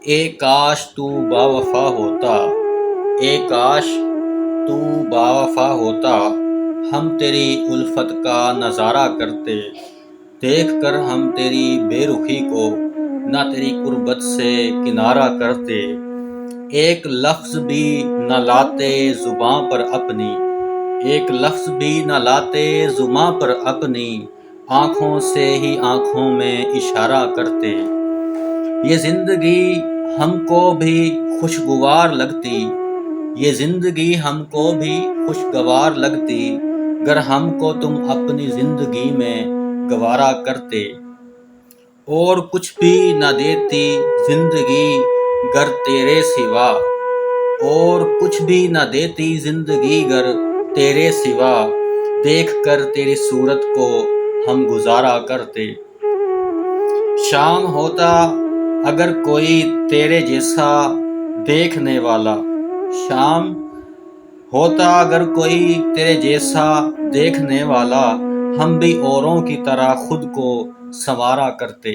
اے کاش تو با وفا ہوتا، اے کاش تو با وفا ہوتا، ہم تیری الفت کا نظارہ کرتے، دیکھ کر ہم تیری بے رخی کو نہ تیری قربت سے کنارہ کرتے، ایک لفظ بھی نہ لاتے زباں پر اپنی، ایک لفظ بھی نہ لاتے زباں پر اپنی، آنکھوں سے ہی آنکھوں میں اشارہ کرتے، یہ زندگی ہم کو بھی خوشگوار لگتی، یہ زندگی ہم کو بھی خوشگوار لگتی، گر ہم کو تم اپنی زندگی میں گوارا کرتے، اور کچھ بھی نہ دیتی زندگی گر تیرے سوا، اور کچھ بھی نہ دیتی زندگی گر تیرے سوا، دیکھ کر تیری صورت کو ہم گزارا کرتے، شام ہوتا اگر کوئی تیرے جیسا دیکھنے والا، شام ہوتا اگر کوئی تیرے جیسا دیکھنے والا، ہم بھی اوروں کی طرح خود کو سنوارا کرتے۔